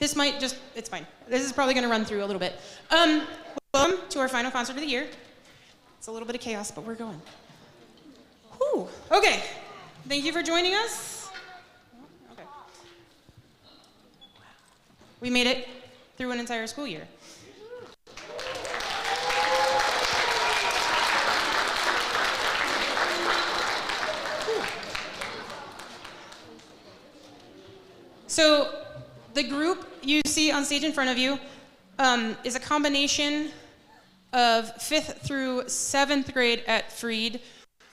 This might just, it's fine. This is probably gonna run through a little bit. Welcome to our final concert of the year. It's a little bit of chaos, but we're going. Whew. Okay, thank you for joining us. Okay. We made it through an entire school year. So the group you see on stage in front of you is a combination of 5th through 7th grade at Freed.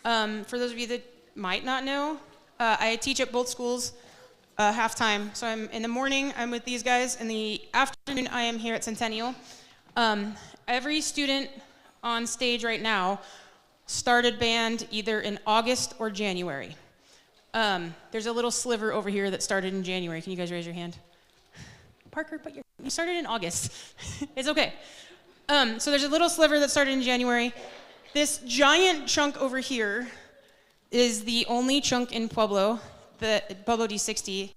For those of you that might not know, I teach at both schools half-time. So in the morning, I'm with these guys. In the afternoon, I am here at Centennial. Every student on stage right now started band either in August or January. There's a little sliver over here that started in January. Can you guys raise your hand? Parker, but you started in August. It's okay. So there's a little sliver that started in January. This giant chunk over here is the only chunk in Pueblo, the Pueblo D60.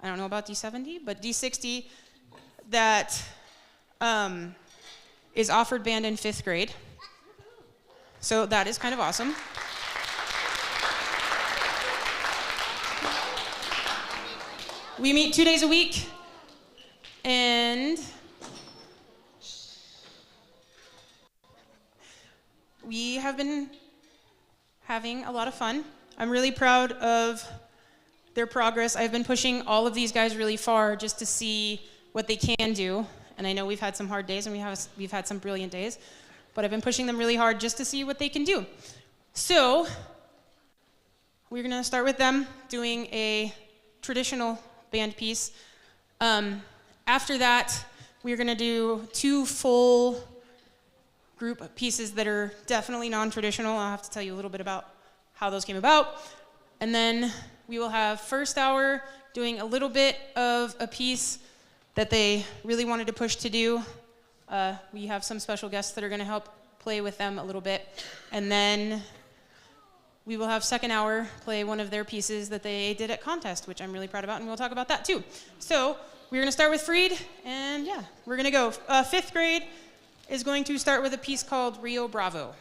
I don't know about D70, but D60 that is offered band in 5th grade. So that is kind of awesome. We meet 2 days a week, and we have been having a lot of fun. I'm really proud of their progress. I've been pushing all of these guys really far just to see what they can do, and I know we've had some hard days and we've had some brilliant days, but I've been pushing them really hard just to see what they can do. So we're gonna start with them doing a traditional band piece. After that, we're gonna do 2 full group pieces that are definitely non-traditional. I'll have to tell you a little bit about how those came about. And then we will have first hour doing a little bit of a piece that they really wanted to push to do. We have some special guests that are gonna help play with them a little bit. And then we will have second hour play one of their pieces that they did at contest, which I'm really proud about, and we'll talk about that too. So we're gonna start with Freed, and yeah, we're gonna go. 5th grade is going to start with a piece called Rio Bravo.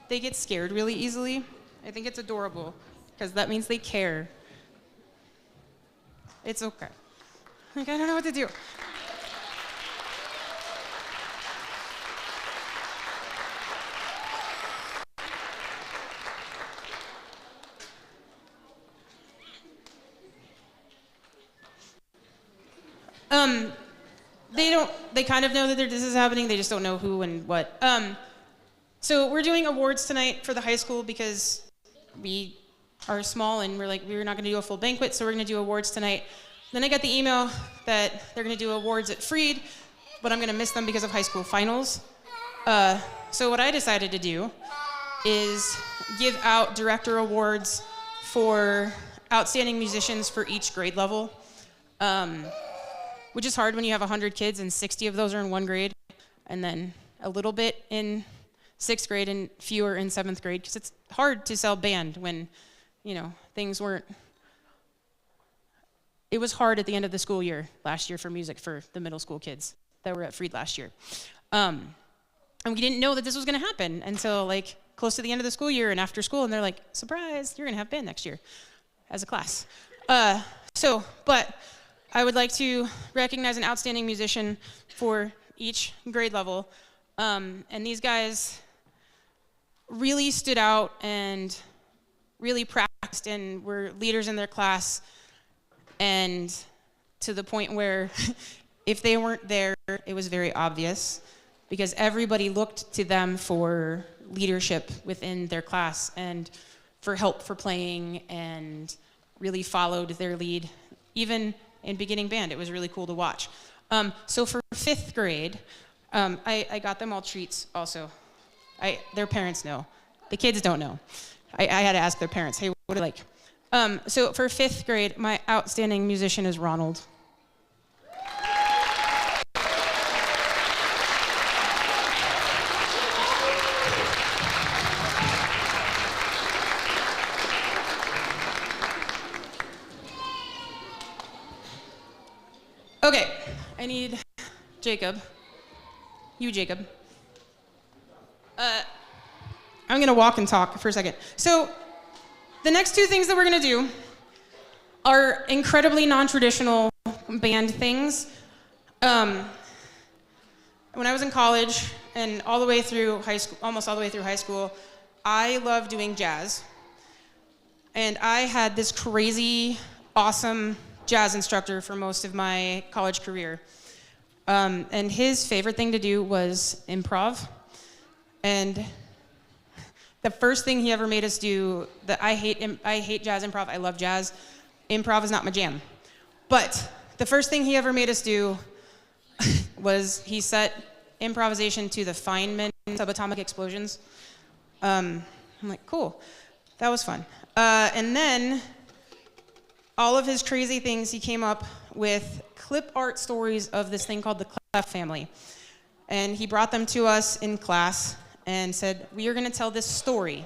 they get scared really easily. I think it's adorable because that means they care. It's okay. Like, I don't know what to do. They kind of know that this is happening, they just don't know who and what. So we're doing awards tonight for the high school because we are small and we're not gonna do a full banquet, so we're gonna do awards tonight. Then I got the email that they're gonna do awards at Freed, but I'm gonna miss them because of high school finals. So what I decided to do is give out director awards for outstanding musicians for each grade level. Which is hard when you have 100 kids and 60 of those are in one grade, and then a little bit in 6th grade and fewer in 7th grade, because it's hard to sell band when, things weren't. It was hard at the end of the school year last year for music for the middle school kids that were at Freed last year. And we didn't know that this was gonna happen until close to the end of the school year and after school, and they're like, surprise, you're gonna have band next year as a class. But I would like to recognize an outstanding musician for each grade level. And these guys really stood out and really practiced and were leaders in their class. And to the point where if they weren't there, it was very obvious because everybody looked to them for leadership within their class and for help for playing and really followed their lead. Even in beginning band, it was really cool to watch. So for 5th grade, I got them all treats also. Their parents know. The kids don't know. I had to ask their parents, hey, what do you like? So for 5th grade, my outstanding musician is Ronald. Okay, I need Jacob. You, Jacob. I'm gonna walk and talk for a second. So, the next two things that we're gonna do are incredibly non-traditional band things. When I was in college and all the way through high school, almost all the way through high school, I loved doing jazz. And I had this crazy, awesome jazz instructor for most of my college career. And his favorite thing to do was improv. And the first thing he ever made us do, I hate jazz improv, I love jazz. Improv is not my jam. But the first thing he ever made us do was he set improvisation to the Feynman subatomic explosions. I'm like, cool, that was fun. And then all of his crazy things, he came up with clip art stories of this thing called the Clef family. And he brought them to us in class and said, we are gonna tell this story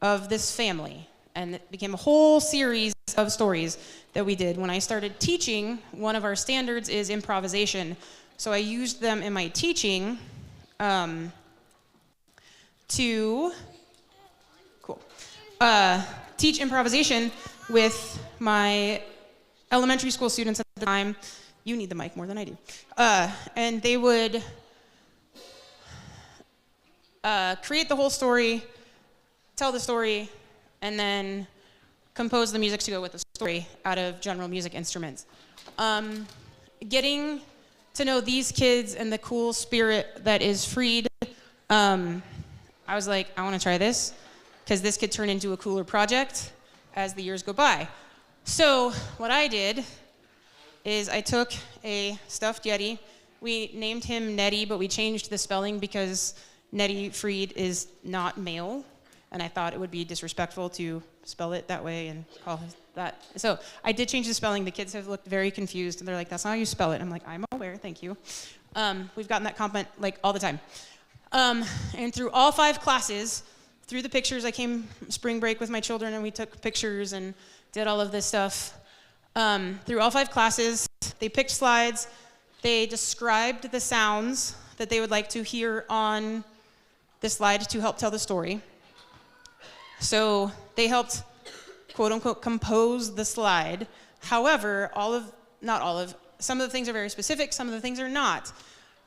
of this family. And it became a whole series of stories that we did. When I started teaching, one of our standards is improvisation. So I used them in my teaching to teach improvisation with my elementary school students at the time. You need the mic more than I do. And they would create the whole story, tell the story, and then compose the music to go with the story out of general music instruments. Getting to know these kids and the cool spirit that is Freed, I was like, I want to try this, because this could turn into a cooler project as the years go by. So what I did is I took a stuffed Yeti. We named him Nettie, but we changed the spelling because Nettie Freed is not male, and I thought it would be disrespectful to spell it that way and call it that. So I did change the spelling. The kids have looked very confused, and they're like, that's not how you spell it. I'm like, I'm aware, thank you. We've gotten that compliment like all the time. And through all 5 classes, through the pictures, I came spring break with my children, and we took pictures and did all of this stuff. Through all 5 classes, they picked slides. They described the sounds that they would like to hear on the slide to help tell the story. So they helped, quote unquote, compose the slide. However, some of the things are very specific, some of the things are not.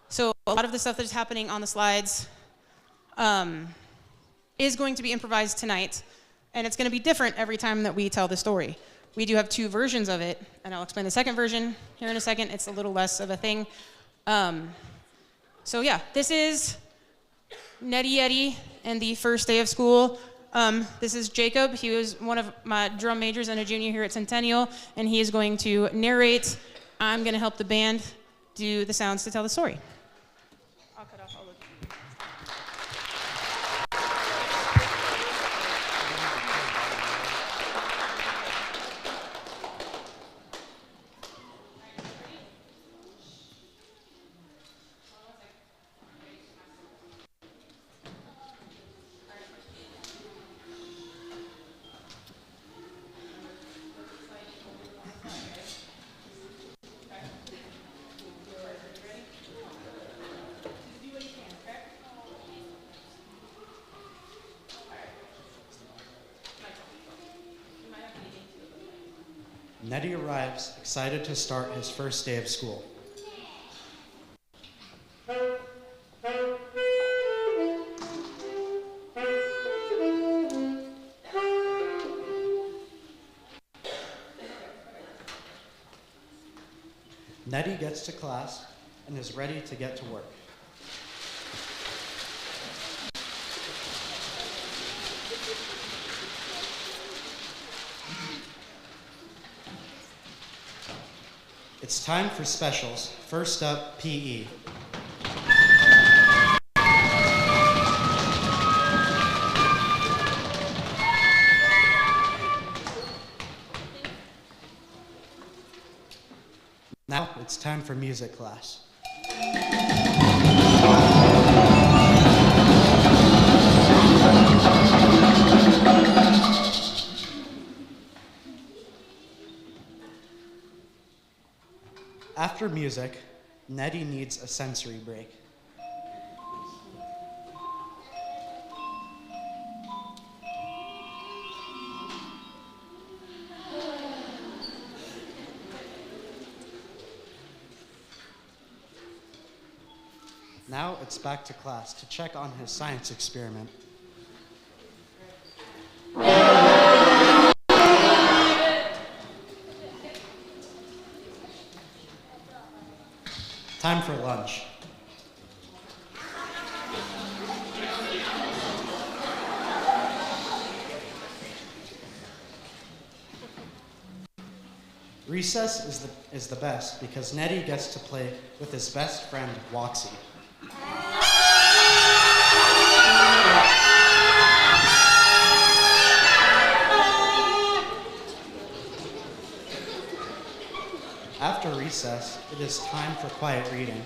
So a lot of the stuff that's happening on the slides is going to be improvised tonight, and it's going to be different every time that we tell the story. We do have 2 versions of it, and I'll explain the second version here in a second. It's a little less of a thing. So yeah, this is Nettie Yeti and the first day of school. This is Jacob. He was one of my drum majors and a junior here at Centennial, and he is going to narrate. I'm going to help the band do the sounds to tell the story. I'll cut off all of you. Nettie arrives, excited to start his first day of school. Nettie gets to class and is ready to get to work. It's time for specials. First up, PE. Now it's time for music class. After music, Nettie needs a sensory break. Now it's back to class to check on his science experiment. Time for lunch. Recess is the best because Nettie gets to play with his best friend, Woxie. After recess, it is time for quiet reading.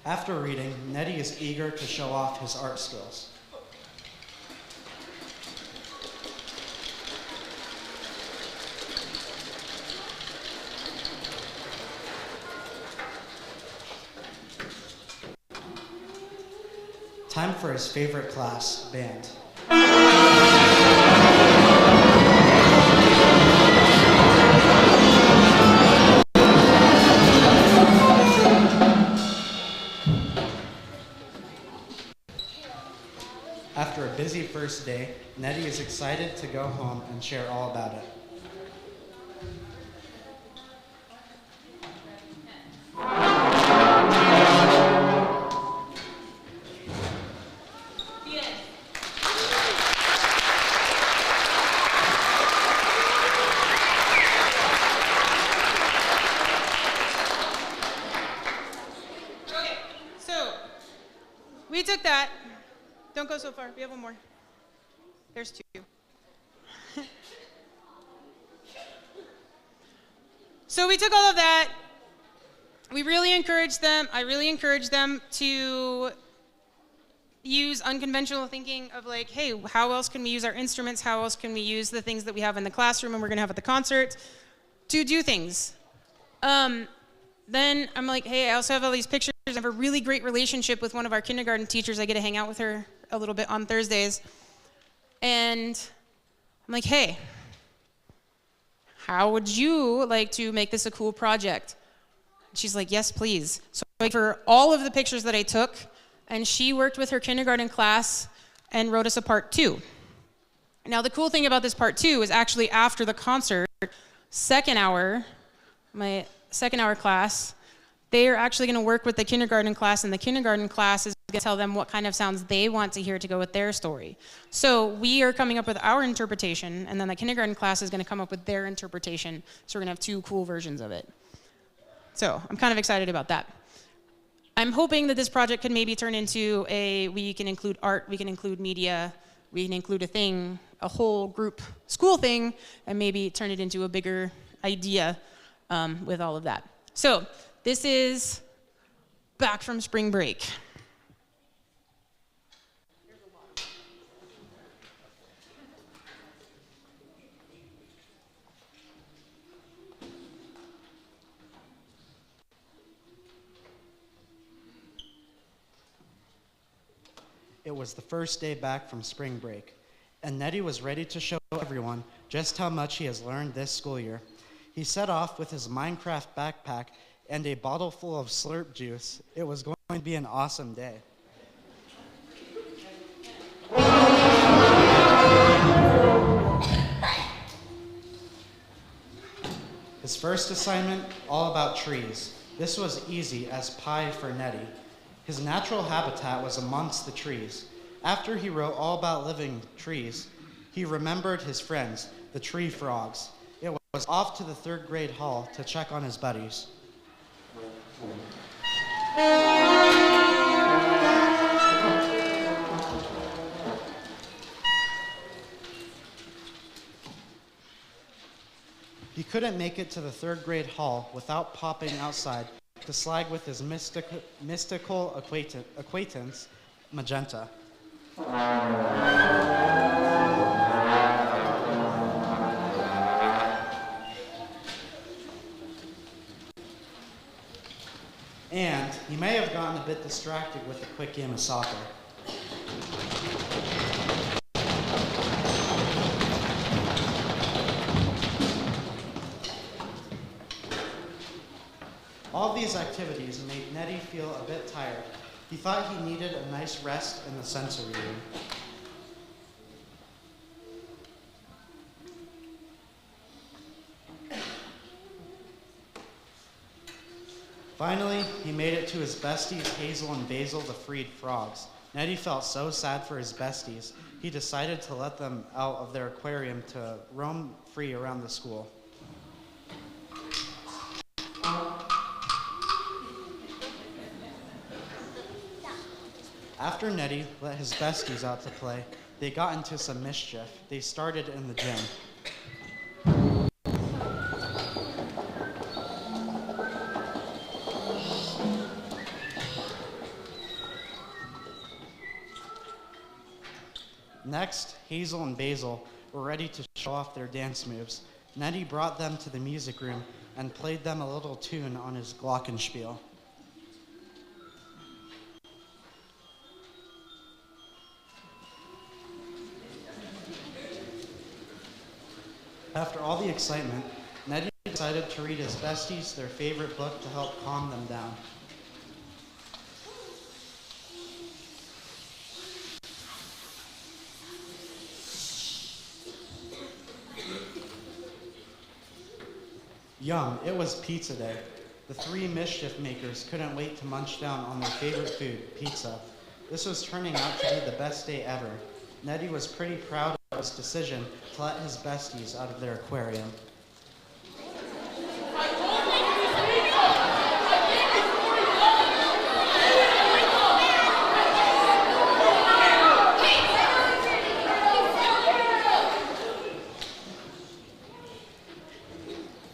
After reading, Nettie is eager to show off his art skills. Time for his favorite class, band. After a busy first day, Nettie is excited to go home and share all about it. We took that. Don't go so far. We have one more. There's 2. So we took all of that. We really encouraged them. I really encouraged them to use unconventional thinking of like, hey, how else can we use our instruments? How else can we use the things that we have in the classroom and we're going to have at the concert to do things? Then I'm like, hey, I also have all these pictures. I have a really great relationship with one of our kindergarten teachers. I get to hang out with her a little bit on Thursdays. And I'm like, hey, how would you like to make this a cool project? She's like, yes, please. So I went for all of the pictures that I took, and she worked with her kindergarten class and wrote us a part 2. Now, the cool thing about this part 2 is actually after the concert, second hour, my second hour class, they are actually going to work with the kindergarten class, and the kindergarten class is going to tell them what kind of sounds they want to hear to go with their story. So we are coming up with our interpretation, and then the kindergarten class is going to come up with their interpretation. So we're going to have 2 cool versions of it. So I'm kind of excited about that. I'm hoping that this project could maybe turn into we can include art, we can include media, we can include a whole group school thing, and maybe turn it into a bigger idea with all of that. So this is back from spring break. It was the first day back from spring break, and Nettie was ready to show everyone just how much he has learned this school year. He set off with his Minecraft backpack and a bottle full of slurp juice. It was going to be an awesome day. His first assignment, all about trees. This was easy as pie for Nettie. His natural habitat was amongst the trees. After he wrote all about living trees, he remembered his friends, the tree frogs. It was off to the 3rd grade hall to check on his buddies. He couldn't make it to the 3rd grade hall without popping outside to slag with his mystical acquaintance, Magenta. And he may have gotten a bit distracted with a quick game of soccer. All these activities made Nettie feel a bit tired. He thought he needed a nice rest in the sensory room. Finally, he made it to his besties, Hazel and Basil, the freed frogs. Nettie felt so sad for his besties, he decided to let them out of their aquarium to roam free around the school. After Nettie let his besties out to play, they got into some mischief. They started in the gym. Next, Hazel and Basil were ready to show off their dance moves. Nettie brought them to the music room and played them a little tune on his glockenspiel. After all the excitement, Nettie decided to read his besties their favorite book to help calm them down. Yum, it was pizza day. The 3 mischief makers couldn't wait to munch down on their favorite food, pizza. This was turning out to be the best day ever. Nettie was pretty proud of his decision to let his besties out of their aquarium.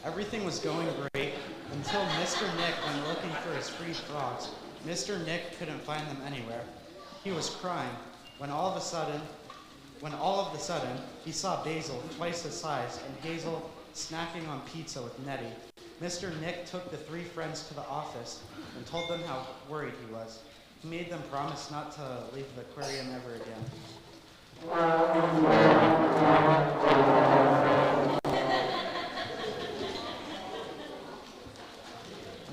Everything was going great until Mr. Nick went looking for his free frogs. Mr. Nick couldn't find them anywhere. He was crying when all of a sudden, he saw Basil, twice his size, and Hazel snacking on pizza with Nettie. Mr. Nick took the three friends to the office and told them how worried he was. He made them promise not to leave the aquarium ever again.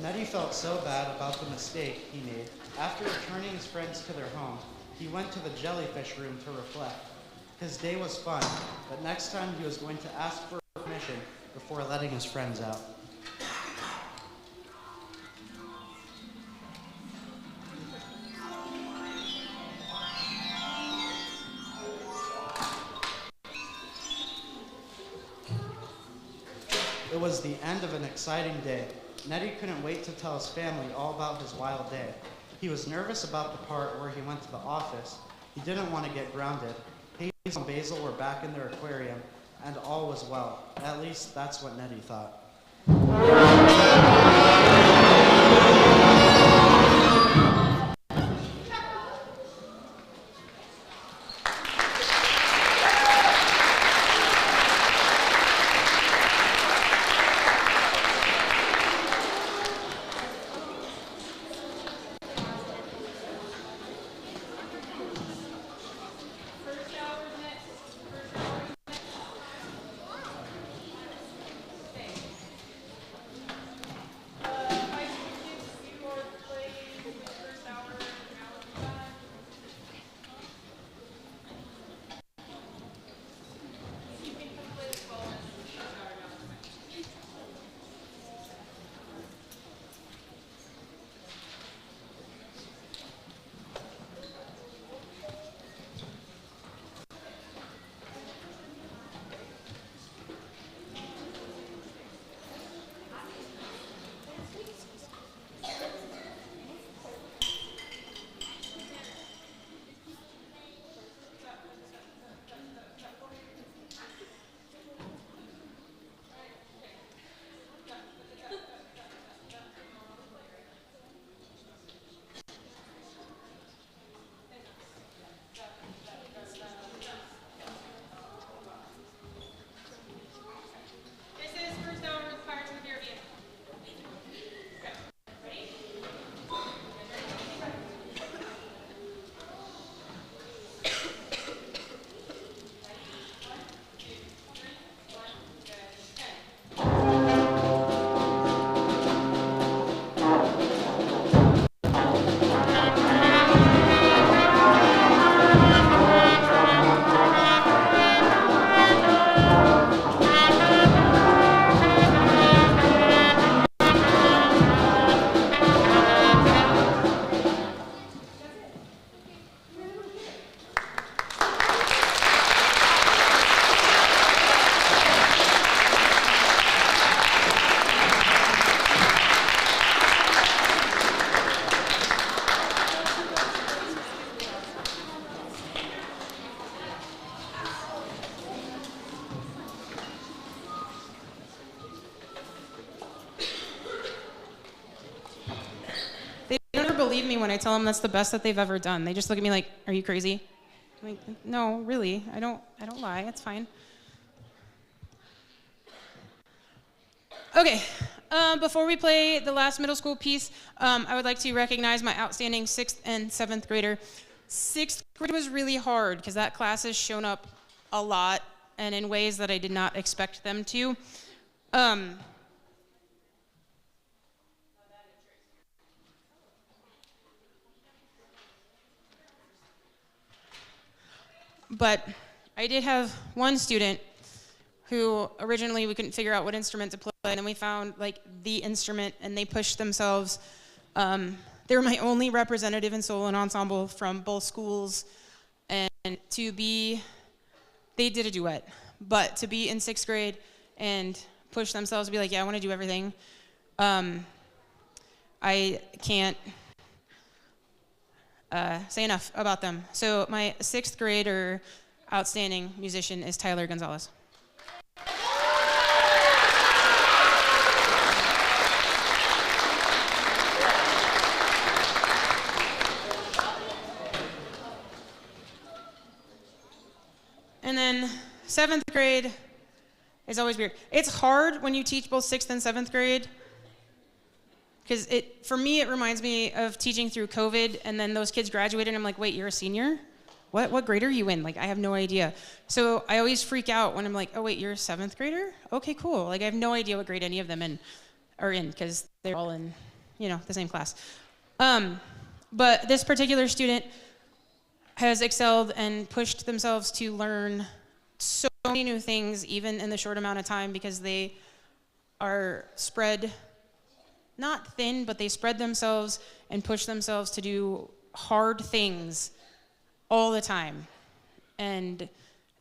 Nettie felt so bad about the mistake he made. After returning his friends to their home, he went to the jellyfish room to reflect. His day was fun, but next time he was going to ask for permission before letting his friends out. It was the end of an exciting day. Nettie couldn't wait to tell his family all about his wild day. He was nervous about the part where he went to the office. He didn't want to get grounded. Hazel and Basil were back in their aquarium, and all was well. At least that's what Nettie thought. Believe me when I tell them that's the best that they've ever done. They just look at me like, "Are you crazy?" I'm like, "No, really. I don't lie. It's fine." Okay. Before we play the last middle school piece, I would like to recognize my outstanding 6th and 7th grader. 6th grade was really hard because that class has shown up a lot and in ways that I did not expect them to. But I did have one student who originally we couldn't figure out what instrument to play, and then we found like the instrument, and they pushed themselves. They were my only representative in solo and ensemble from both schools, and they did a duet, but to be in 6th grade and push themselves to be like, yeah, I want to do everything. I can't say enough about them. So my 6th grader outstanding musician is Tyler Gonzalez. And then 7th grade, It's always weird. It's hard when you teach both 6th and 7th grade, because for me, it reminds me of teaching through COVID, and then those kids graduated, and I'm like, wait, you're a senior? What grade are you in? Like, I have no idea. So I always freak out when I'm like, oh, wait, you're a 7th grader? Okay, cool. Like, I have no idea what grade any of them are in, because they're all in, the same class. But this particular student has excelled and pushed themselves to learn so many new things, even in the short amount of time, because they are spread, not thin, but they spread themselves and push themselves to do hard things all the time. And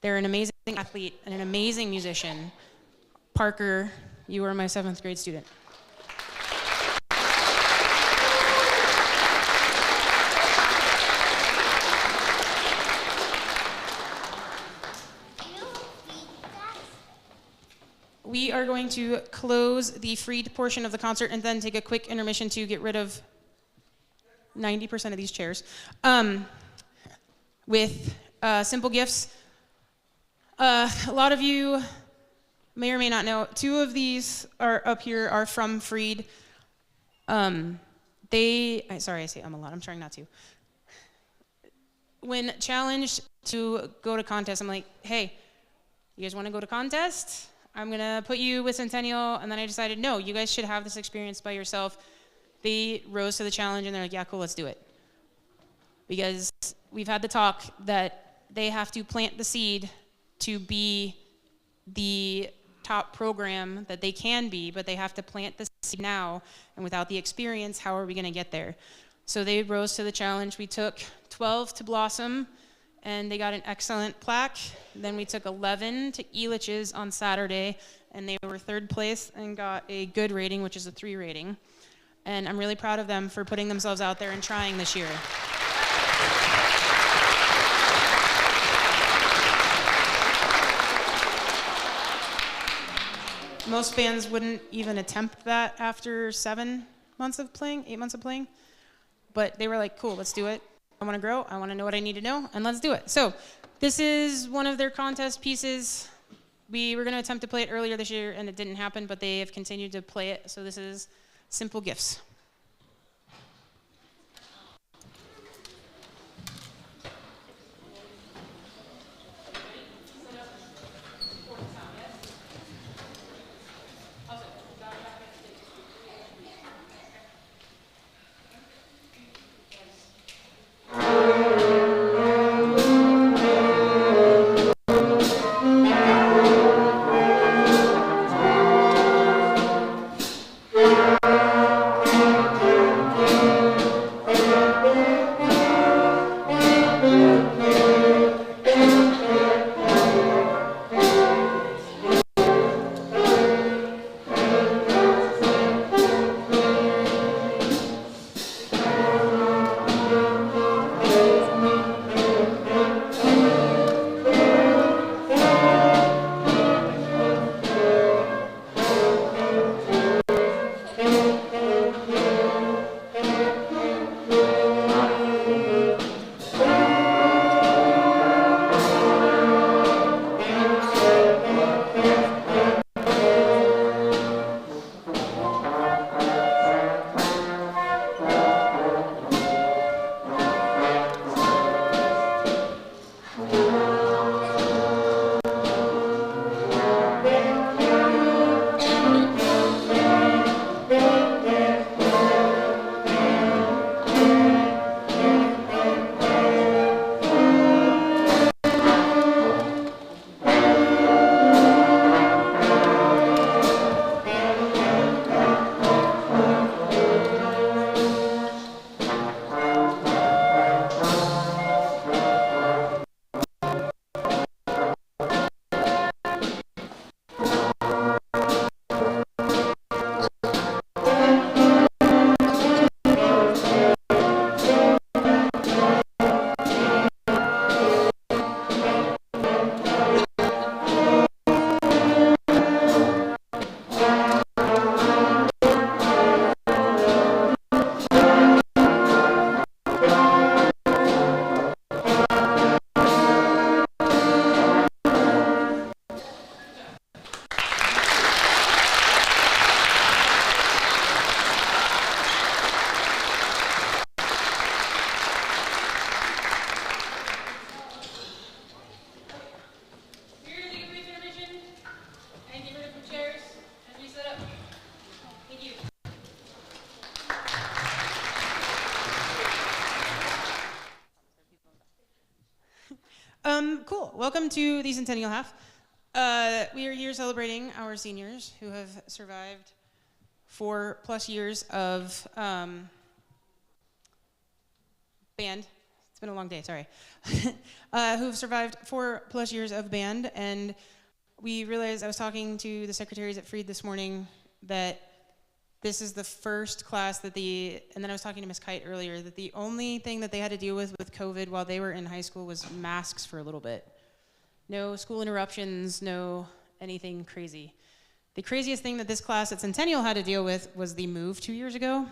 they're an amazing athlete and an amazing musician. Parker, you are my 7th grade student. We are going to close the freed portion of the concert and then take a quick intermission to get rid of 90% of these chairs with simple gifts. A lot of you may or may not know, 2 of these are up here are from Freed. Sorry, I say a lot. I'm trying not to. When challenged to go to contest, I'm like, hey, you guys want to go to contest? I'm going to put you with Centennial. And then I decided, no, you guys should have this experience by yourself. They rose to the challenge, and they're like, yeah, cool, let's do it. Because we've had the talk that they have to plant the seed to be the top program that they can be, but they have to plant the seed now. And without the experience, how are we going to get there? So they rose to the challenge. We took 12 to Blossom, and they got an excellent plaque. Then we took 11 to Elitch's on Saturday, and they were 3rd place and got a good rating, which is a 3 rating. And I'm really proud of them for putting themselves out there and trying this year. Most bands wouldn't even attempt that after 8 months of playing. But they were like, cool, let's do it. I want to grow, I want to know what I need to know, and let's do it. So this is one of their contest pieces. We were going to attempt to play it earlier this year, and it didn't happen, but they have continued to play it. So this is Simple Gifts. welcome to the Centennial Half. We are here celebrating our seniors who have survived 4+ years of band. It's been a long day, sorry. Who've survived 4+ years of band, and we realized, I was talking to the secretaries at Freed this morning, that this is the first class that and then I was talking to Ms. Kite earlier, that the only thing that they had to deal with COVID while they were in high school was masks for a little bit. No school interruptions, no anything crazy. The craziest thing that this class at Centennial had to deal with was the move 2 years ago.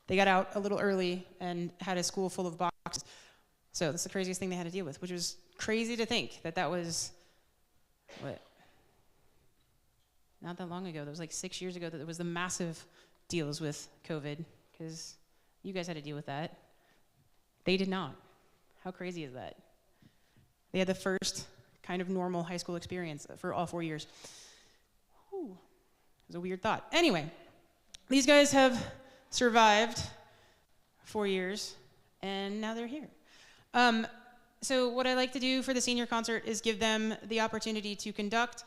They got out a little early and had a school full of boxes. So that's the craziest thing they had to deal with, which was crazy to think that was, what? Not that long ago. That was like 6 years ago that there was the massive deals with COVID, because you guys had to deal with that. They did not. How crazy is that? They had the first kind of normal high school experience for all 4 years. Whew. It was a weird thought. Anyway, these guys have survived 4 years, and now they're here. So what I like to do for the senior concert is give them the opportunity to conduct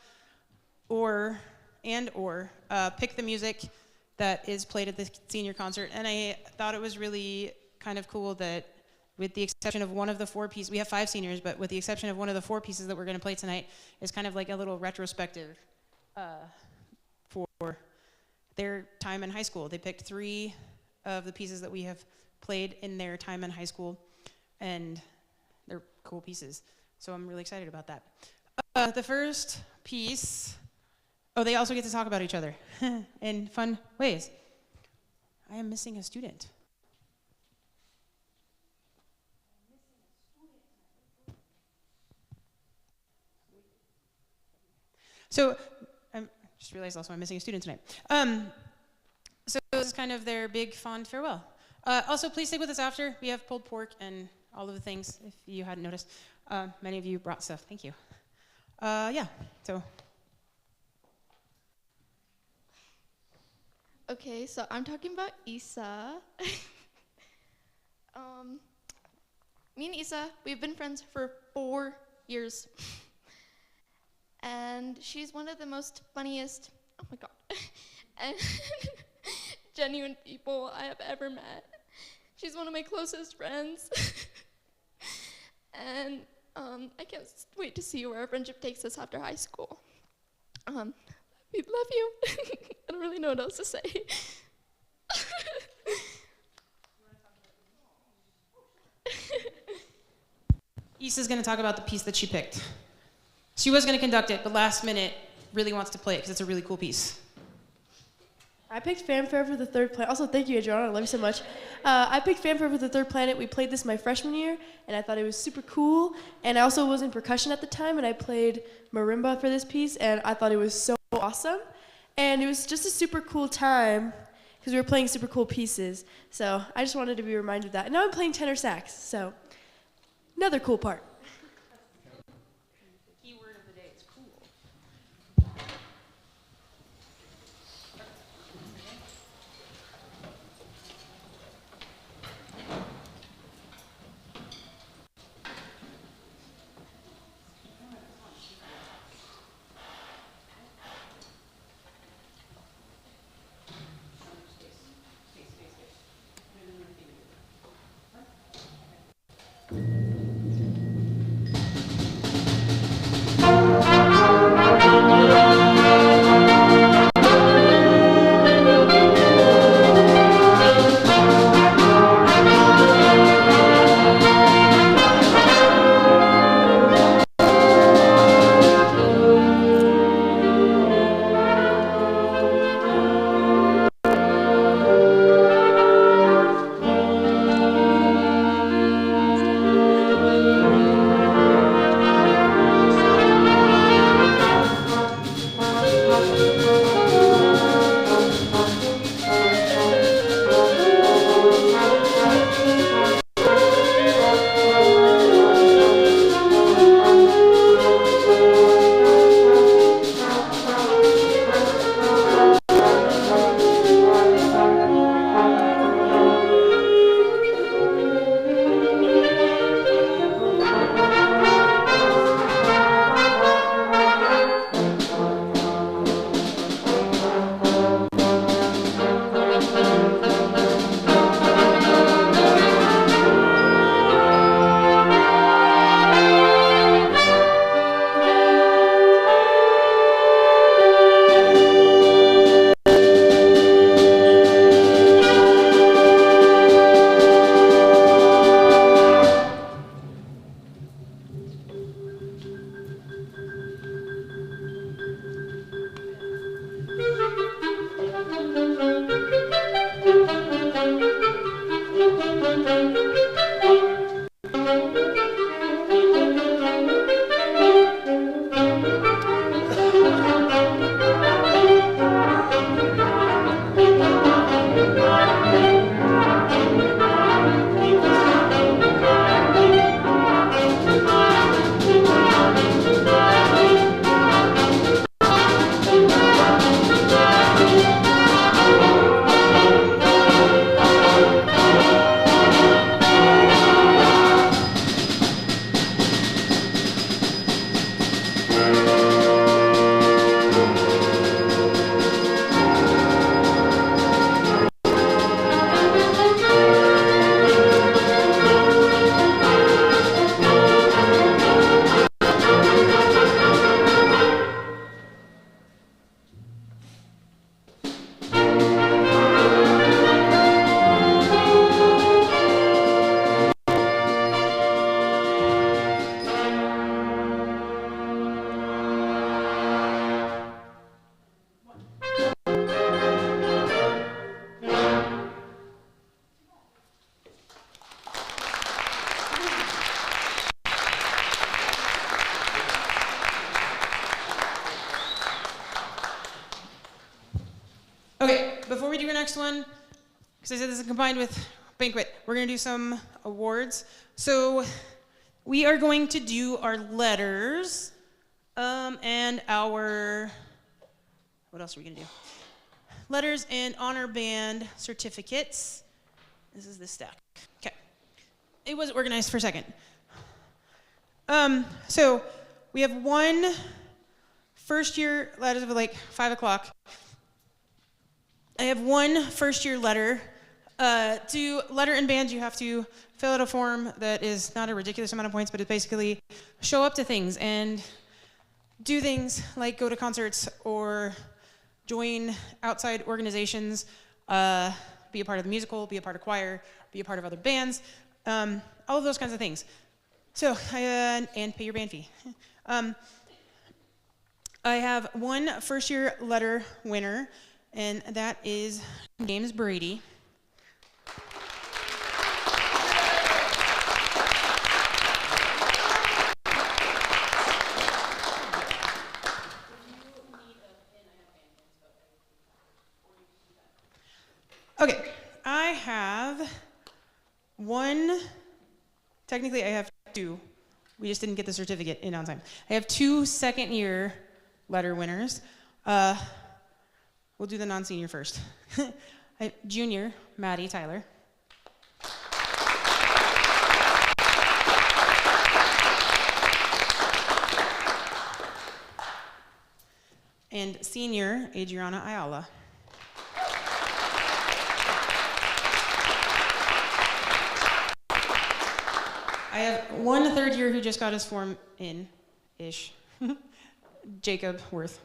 or pick the music that is played at the senior concert. And I thought it was really kind of cool that, with the exception of one of the 4 pieces, we have 5 seniors, but with the exception of one of the 4 pieces that we're gonna play tonight, is kind of like a little retrospective for their time in high school. They picked 3 of the pieces that we have played in their time in high school, and they're cool pieces. So I'm really excited about that. The first piece, they also get to talk about each other in fun ways. I am missing a student. So I just realized also I'm missing a student tonight. So this is kind of their big fond farewell. Also, please stay with us after. We have pulled pork and all of the things, if you hadn't noticed. Many of you brought stuff. Thank you. So. Okay, so I'm talking about Isa. Me and Isa, we've been friends for 4 years. And she's one of the most funniest, oh my God, and genuine people I have ever met. She's one of my closest friends. And I can't wait to see where our friendship takes us after high school. We love you. I don't really know what else to say. Issa's going to talk about the piece that she picked. She was going to conduct it, but last minute really wants to play it because it's a really cool piece. I picked Fanfare for the Third Planet. Also, thank you, Adriana. I love you so much. I picked Fanfare for the Third Planet. We played this my freshman year, and I thought it was super cool. And I also was in percussion at the time, and I played marimba for this piece, and I thought it was so awesome. And it was just a super cool time because we were playing super cool pieces. So I just wanted to be reminded of that. And now I'm playing tenor sax, so another cool part. Keyword of the day is cool. we do our next one, because I said this is combined with banquet, we're going to do some awards. So we are going to do our letters and our, what else are we going to do? Letters and honor band certificates. This is this stack. Okay. It was organized for a second. So we have one first year letters of like 5 o'clock. I have one first year letter. To letter and band, you have to fill out a form that is not a ridiculous amount of points, but it's basically show up to things and do things like go to concerts or join outside organizations, be a part of the musical, be a part of choir, be a part of other bands, all of those kinds of things. So, and pay your band fee. I have one first year letter winner, and that is James Brady. Okay, I have one, technically I have two. We just didn't get the certificate in on time. I have 2 second year letter winners. We'll do the non-senior first. Junior, Maddie Tyler. And senior, Adriana Ayala. I have one third year who just got his form in-ish. Jacob Worth.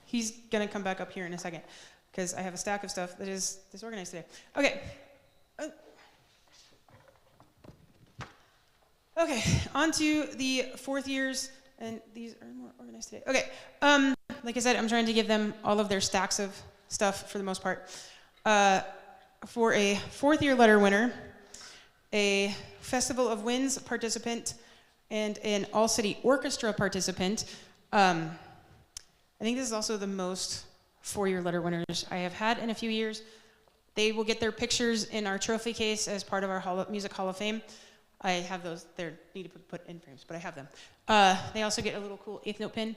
He's gonna come back up here in a second because I have a stack of stuff that is disorganized today. Okay. Okay, on to the fourth years, and these are more organized today. Okay, like I said, I'm trying to give them all of their stacks of stuff for the most part. For a fourth year letter winner, a Festival of Winds participant, and an all-city orchestra participant. I think this is also the most four-year letter winners I have had in a few years. They will get their pictures in our trophy case as part of our Music Hall of Fame. I have those, they're need to put in frames, but I have them. They also get a little cool 8th note pin.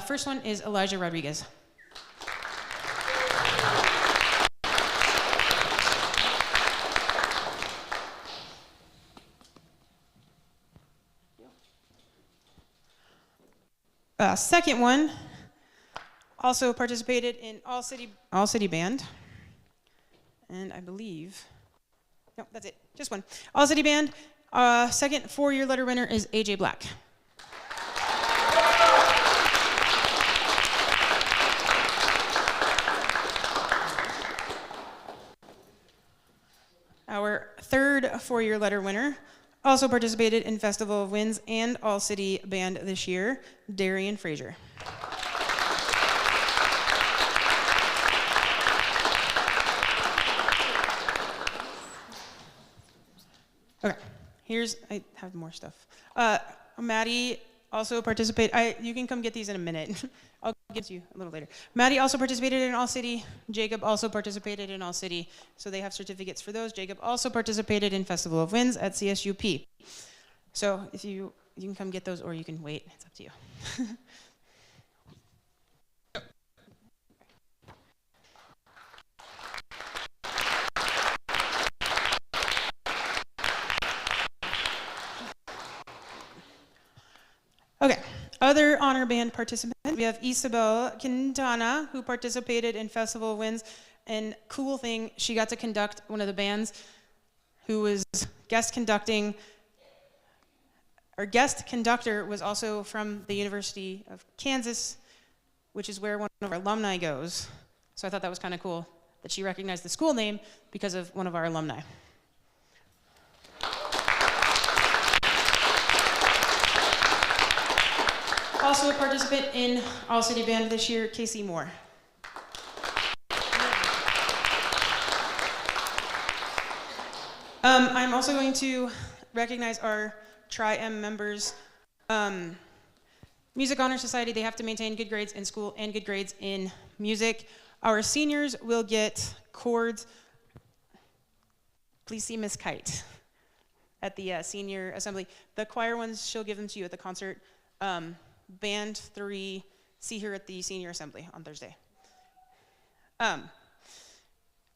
First one is Elijah Rodriguez. Second one, also participated in all city band, and I believe, no, that's it, just one. All city band. Second four-year letter winner is AJ Black. Our third four-year letter winner also participated in Festival of Winds and All-City Band this year, Darian Frazier. Okay, I have more stuff. Maddie also participated, you can come get these in a minute. I'll give you a little later. Maddie also participated in All-City. Jacob also participated in All-City. So they have certificates for those. Jacob also participated in Festival of Winds at CSUP. So if you can come get those or you can wait. It's up to you. Okay, other honor band participants. We have Isabel Quintana, who participated in Festival of Winds, and cool thing, she got to conduct one of the bands who was guest conducting. Our guest conductor was also from the University of Kansas, which is where one of our alumni goes. So I thought that was kind of cool that she recognized the school name because of one of our alumni. Also a participant in All City Band this year, Casey Moore. I'm also going to recognize our Tri-M members. Music Honor Society, they have to maintain good grades in school and good grades in music. Our seniors will get cords. Please see Miss Kite at the senior assembly. The choir ones, she'll give them to you at the concert. Band 3, see her at the senior assembly on Thursday.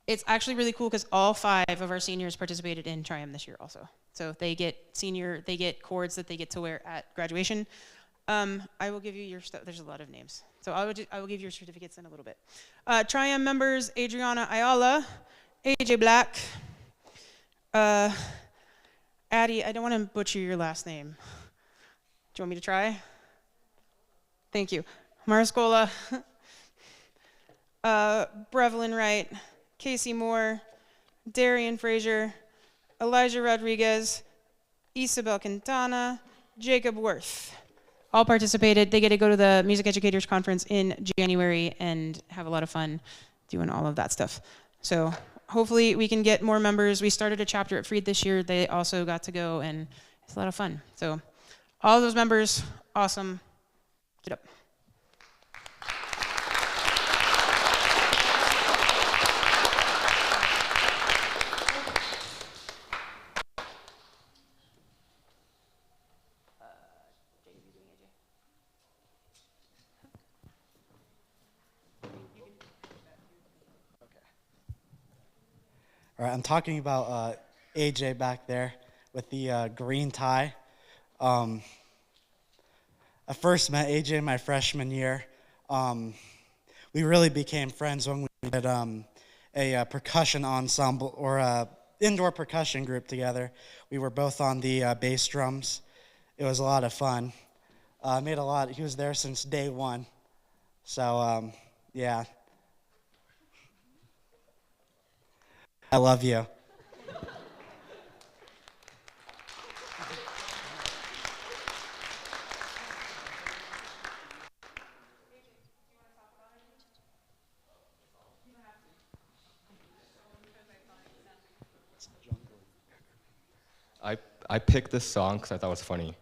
It's actually really cool because all 5 of our seniors participated in Tri-M this year also. So they get cords that they get to wear at graduation. I will give you your stuff. There's a lot of names. So I will give you your certificates in a little bit. Tri-M members, Adriana Ayala, AJ Black, Addie, I don't want to butcher your last name. Do you want me to try? Thank you. Mariscola, Brevlin Wright, Casey Moore, Darian Frazier, Elijah Rodriguez, Isabel Quintana, Jacob Worth. All participated. They get to go to the Music Educators Conference in January and have a lot of fun doing all of that stuff. So hopefully we can get more members. We started a chapter at Freed this year. They also got to go, and it's a lot of fun. So all of those members, awesome. Get up. All right, I'm talking about AJ back there with the green tie. I first met AJ my freshman year. We really became friends when we did a percussion ensemble or a indoor percussion group together. We were both on the bass drums. It was a lot of fun. He was there since day one. So, yeah. I love you. I picked this song because I thought it was funny.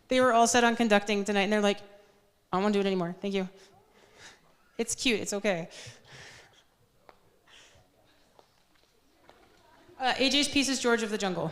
They were all set on conducting tonight, and they're like, I don't want to do it anymore. Thank you. It's cute. It's okay. AJ's piece is George of the Jungle.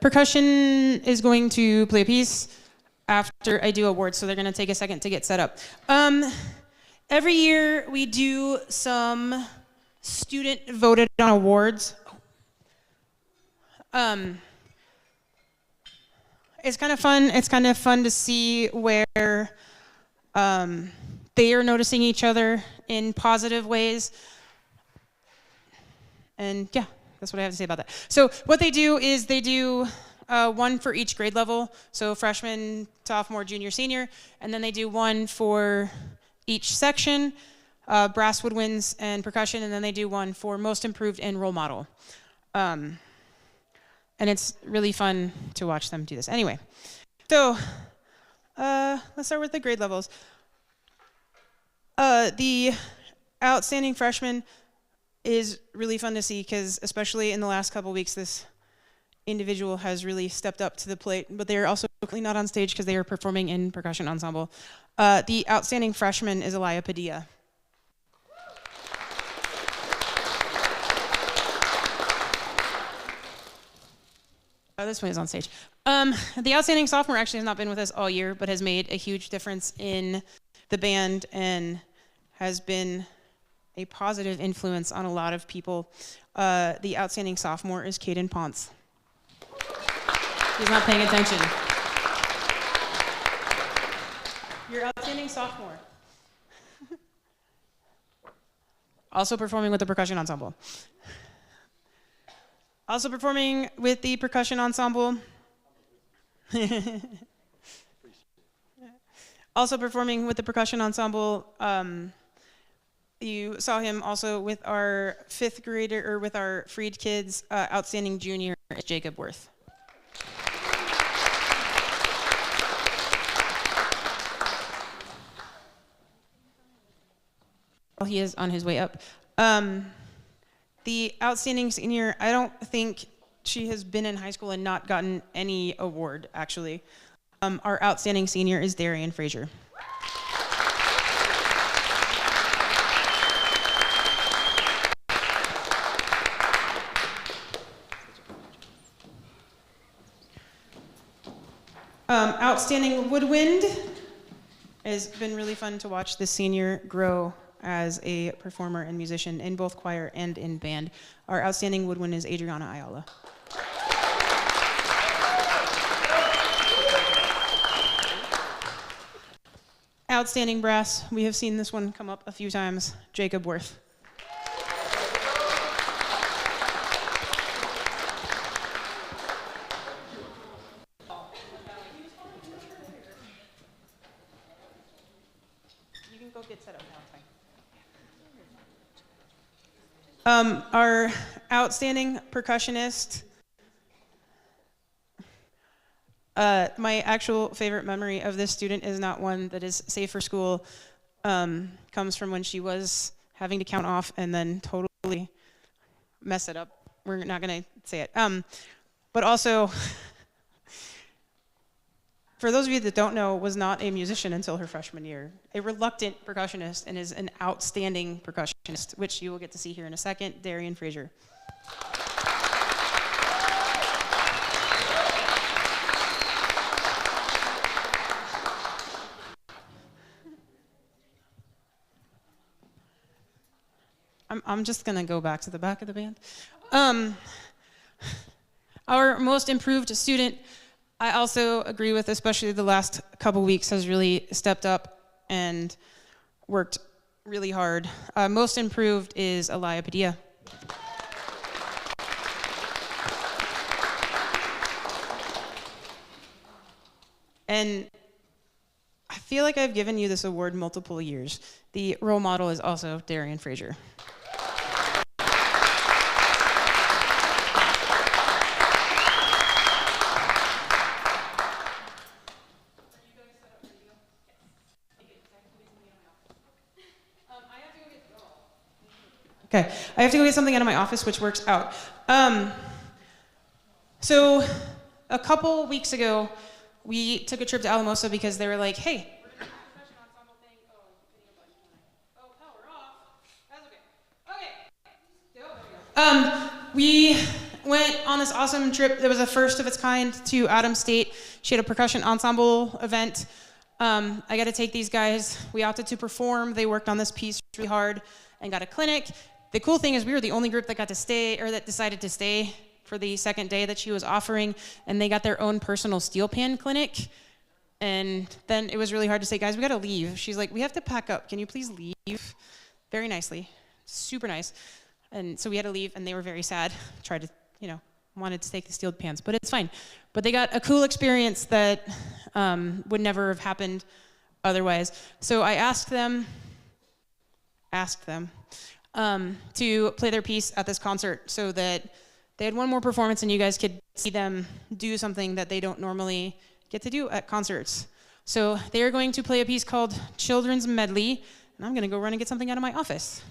Percussion is going to play a piece after I do awards, so they're going to take a second to get set up. Every year we do some student voted on awards. It's kind of fun. It's kind of fun to see where they are noticing each other in positive ways. And yeah, that's what I have to say about that. So what they do is they do one for each grade level. So freshman, sophomore, junior, senior. And then they do one for each section, brass, woodwinds, and percussion. And then they do one for most improved and role model. And it's really fun to watch them do this. Anyway, so let's start with the grade levels. The outstanding freshman is really fun to see because especially in the last couple weeks, this individual has really stepped up to the plate, but they're also currently not on stage because they are performing in percussion ensemble. The outstanding freshman is Elia Padilla. Oh, this one is on stage. The outstanding sophomore actually has not been with us all year, but has made a huge difference in the band and has been a positive influence on a lot of people. The outstanding sophomore is Caden Ponce. He's not paying attention. Your outstanding sophomore. Also performing with the percussion ensemble. Also performing with the percussion ensemble. Also performing with the percussion ensemble. You saw him also with our fifth grader, or with our Freed kids. Outstanding junior is Jacob Worth. Well, he is on his way up. The outstanding senior, I don't think she has been in high school and not gotten any award, actually. Our outstanding senior is Darian Frazier. Outstanding woodwind. It's been really fun to watch this senior grow as a performer and musician in both choir and in band. Our outstanding woodwind is Adriana Ayala. Outstanding brass, we have seen this one come up a few times, Jacob Worth. You can go get set up now, it's fine. Our outstanding percussionist, my actual favorite memory of this student is not one that is safe for school, comes from when she was having to count off and then totally mess it up. We're not gonna say it. But also, for those of you that don't know, was not a musician until her freshman year. A reluctant percussionist and is an outstanding percussionist, which you will get to see here in a second, Darian Frazier. I'm just gonna go back to the back of the band. Our most improved student, I also agree with, especially the last couple weeks, has really stepped up and worked really hard. Most improved is Elia Padilla. And I feel like I've given you this award multiple years. The role model is also Darian Frazier. Okay, I have to go get something out of my office, which works out. So a couple weeks ago, we took a trip to Alamosa because they were like, hey, we're gonna do a percussion ensemble thing. Oh, video button. Oh, power off. That's okay. Okay. We went on the this awesome trip. It was a first of its kind to Adams State. She had a percussion ensemble event. I got to take these guys. We opted to perform. They worked on this piece really hard and got a clinic. The cool thing is we were the only group that got to stay, or that decided to stay for the second day that she was offering, and they got their own personal steel pan clinic. And then it was really hard to say, guys, we got to leave. She's like, we have to pack up. Can you please leave? Very nicely. Super nice. And so we had to leave, and they were very sad. Tried to, wanted to take the steel pans, but it's fine. But they got a cool experience that would never have happened otherwise. So I asked them to play their piece at this concert so that they had one more performance and you guys could see them do something that they don't normally get to do at concerts. So they are going to play a piece called Children's Medley, and I'm going to go run and get something out of my office.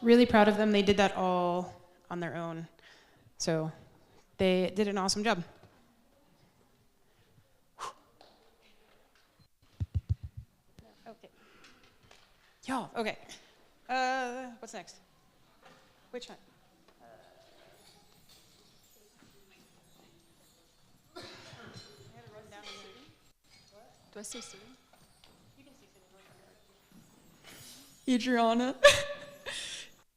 really proud of them. They did that all on their own. So they did an awesome job. Okay. Y'all, okay. What's next? Which one? Do I say sitting? Adriana.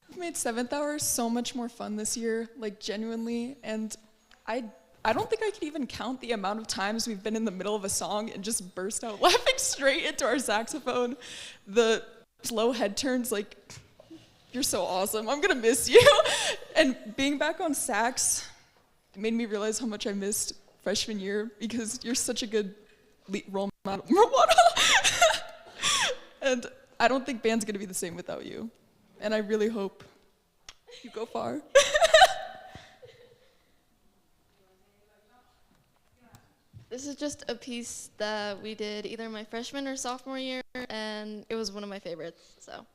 You've made 7th hour so much more fun this year, like genuinely, and I don't think I could even count the amount of times we've been in the middle of a song and just burst out laughing straight into our saxophone. The slow head turns, like, you're so awesome, I'm gonna miss you. And being back on sax made me realize how much I missed freshman year because you're such a good role model. And I don't think band's gonna be the same without you. And I really hope you go far. This is just a piece that we did either my freshman or sophomore year, and it was one of my favorites, so.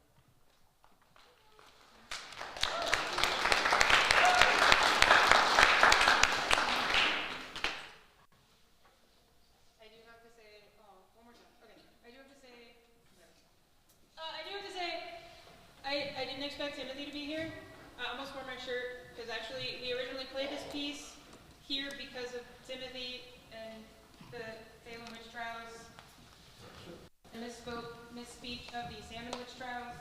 I didn't expect Timothy to be here. I almost wore my shirt because actually we originally played this piece here because of Timothy and the Salem witch trials. And misspeech of the salmon witch trials.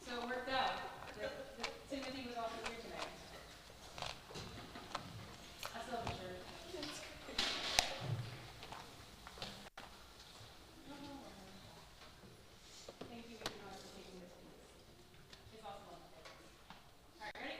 So it worked out that Timothy was also here tonight. I still have the shirt. Thank you, Adriana, for taking this piece. It's awesome. All right, ready?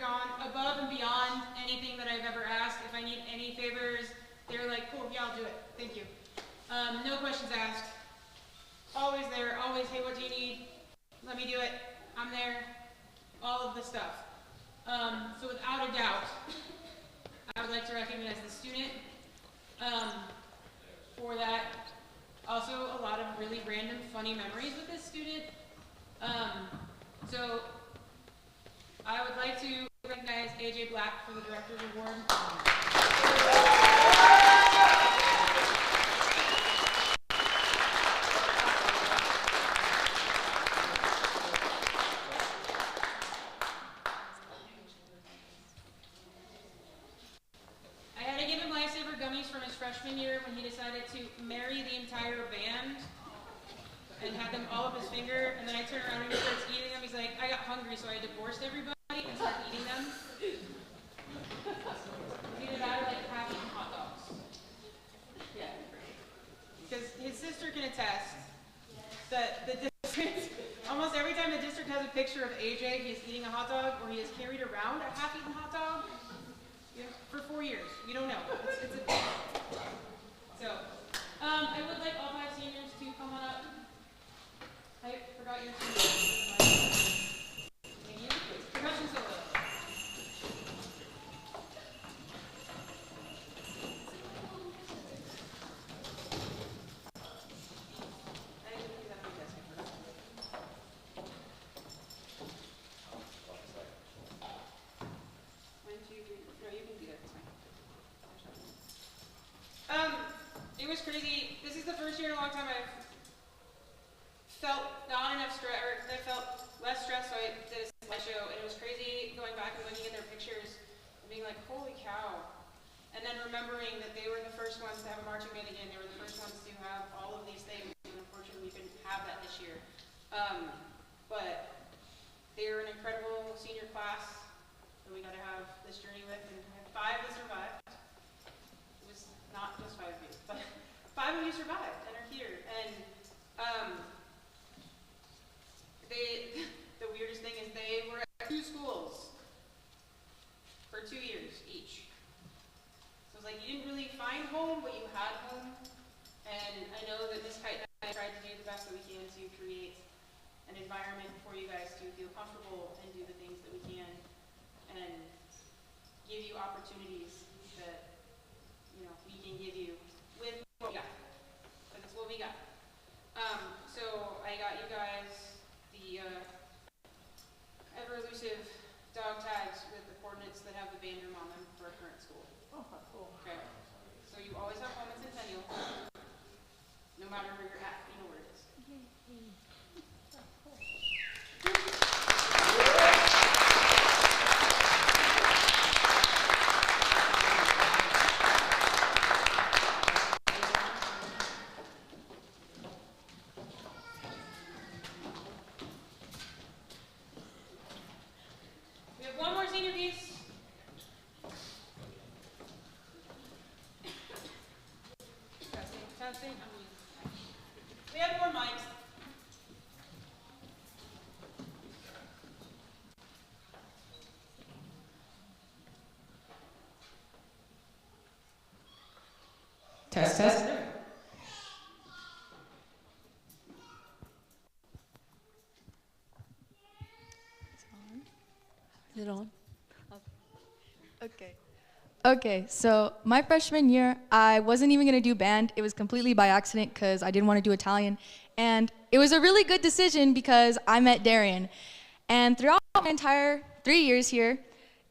have gone above and beyond anything that I've ever asked. If I need any favors, they're like, cool, yeah, I'll do it. Thank you. No questions asked. Always there, always, hey, what do you need? Let me do it. I'm there. All of the stuff. So without a doubt, I would like to recognize the student for that. Also, a lot of really random, funny memories with this student. So I would like to recognize AJ Black for the Director's Award. I had to give him Lifesaver gummies from his freshman year when he decided to marry the entire band and had them all up his finger, and then I turned around and he starts eating them. He's like, I got hungry, so I divorced everybody and started eating them. Either that or like half-eaten hot dogs. Yeah. Because his sister can attest that the district, almost every time the district has a picture of AJ, he's eating a hot dog, or he has carried around a half-eaten hot dog. Yeah, for 4 years. We don't know. It's a thing. So, I would like all 5 seniors to come on up. I forgot your senior. Thank you. Percussion solo. It was crazy. This is the first year in a long time I've felt not enough stress, or I felt less stressed, so I did a slideshow, and it was crazy going back and looking at their pictures and being like, holy cow. And then remembering that they were the first ones to have a marching band again. They were the first ones to have all of these things, and unfortunately we couldn't have that this year. But they were an incredible senior class that we got to have this journey with, and we had 5 that survived. It was not just 5 of you, but 5 of you survived and are here. And the weirdest thing is they were at 2 schools for 2 years each. So it's like you didn't really find home, but you had home. And I know that Ms. Kite and I tried to do the best that we can to create an environment for you guys to feel comfortable and do the things that we can and give you opportunities that we can give you with what we got. Because it's what we got. So I got you guys the ever-elusive dog tags with the coordinates that have the band room on them for our current school. Oh, cool. Okay. So you always have home at Centennial. No matter where you're at, you know where it is. We have one more senior piece. Testing. We have more mics. Test, test. There we go. Is it on? Okay. Okay, so my freshman year, I wasn't even gonna do band. It was completely by accident because I didn't want to do Italian. And it was a really good decision because I met Darian. And throughout my entire 3 years here,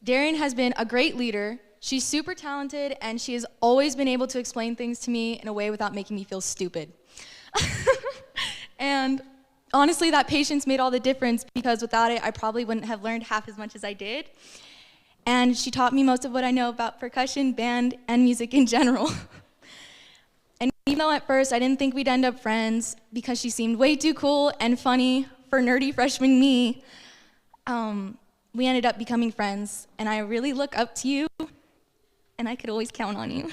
Darian has been a great leader. She's super talented, and she has always been able to explain things to me in a way without making me feel stupid. And honestly, that patience made all the difference because without it, I probably wouldn't have learned half as much as I did. And she taught me most of what I know about percussion, band, and music in general. And even though at first I didn't think we'd end up friends because she seemed way too cool and funny for nerdy freshman me, we ended up becoming friends. And I really look up to you, and I could always count on you.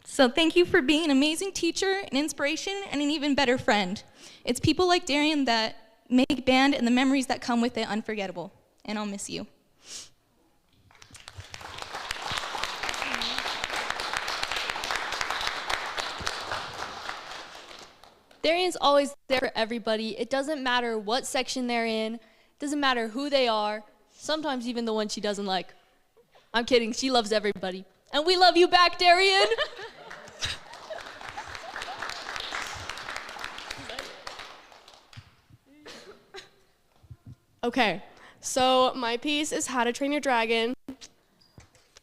So thank you for being an amazing teacher, an inspiration, and an even better friend. It's people like Darian that make band and the memories that come with it unforgettable, and I'll miss you. Darian's always there for everybody. It doesn't matter what section they're in. It doesn't matter who they are. Sometimes even the one she doesn't like. I'm kidding. She loves everybody. And we love you back, Darian. Okay, so my piece is How to Train Your Dragon.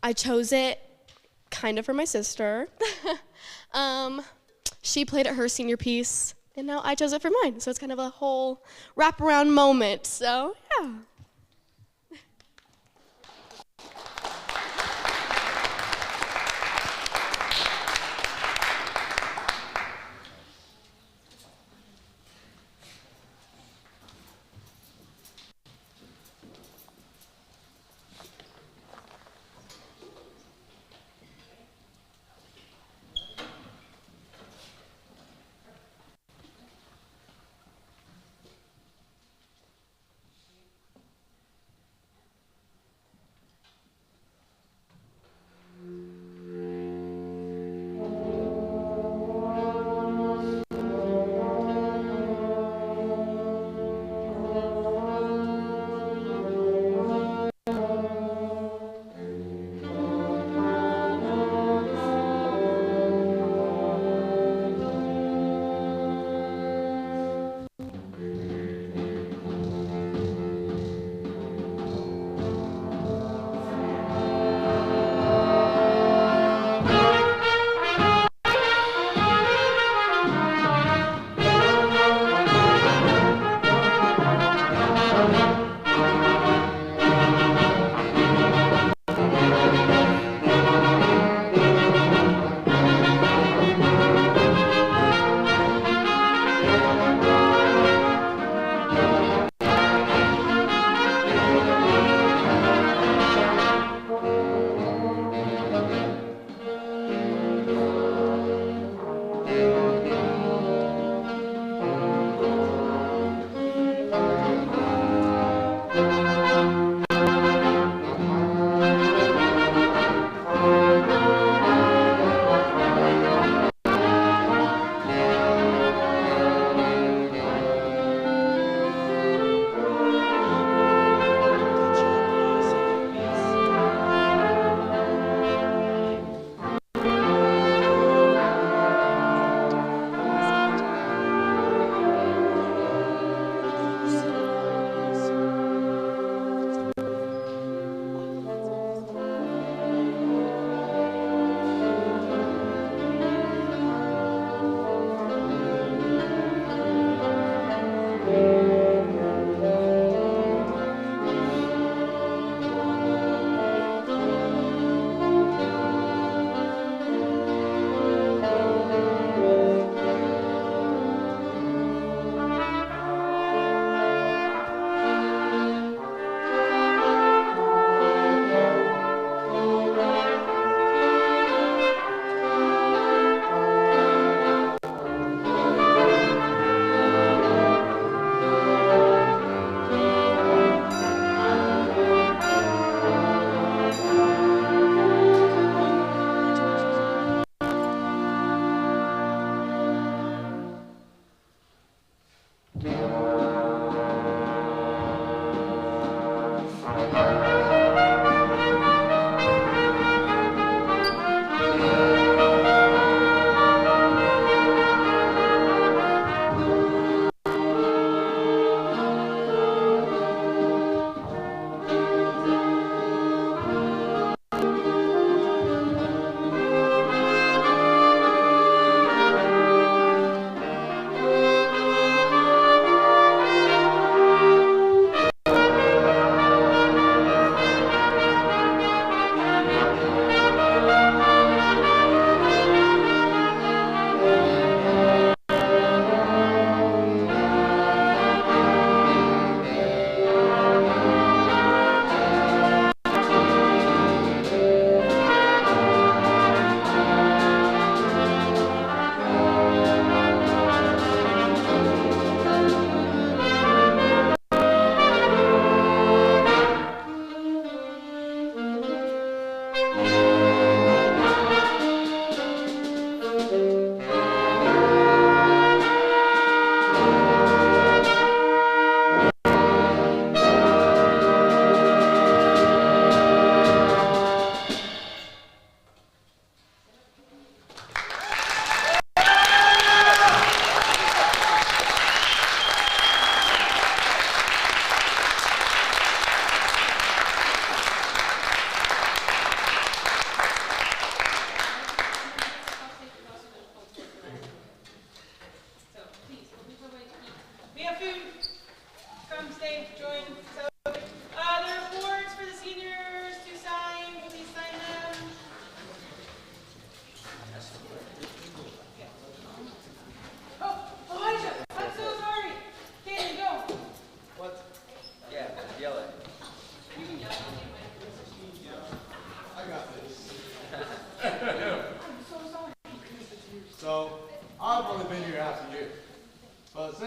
I chose it kind of for my sister. She played it her senior piece, and now I chose it for mine. So it's kind of a whole wraparound moment. So, yeah.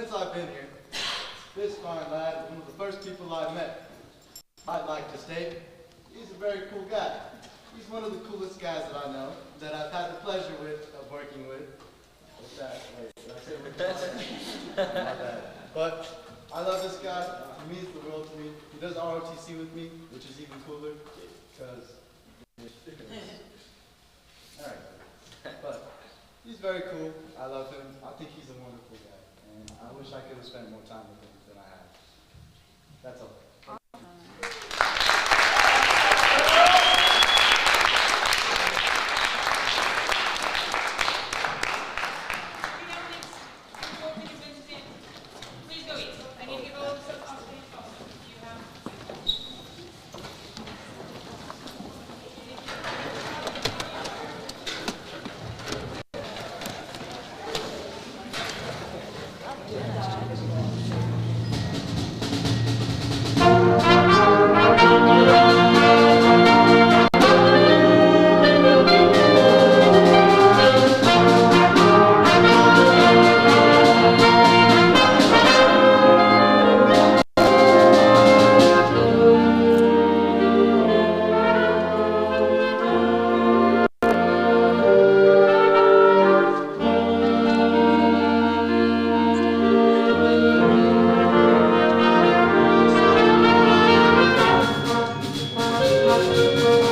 since I've been here, this fine lad is one of the first people I met. I'd like to state, he's a very cool guy. He's one of the coolest guys that I know, that I've had the pleasure of working with. What's that? Wait, did I say with that? My bad. But I love this guy. He means the world to me. He does ROTC with me, which is even cooler, because... Alright. But he's very cool. I love him. I think he's a wonderful guy. And I wish I could have spent more time with him than I have. That's all. Please go eat. I need to give a little bit off stage. You have. Thank you.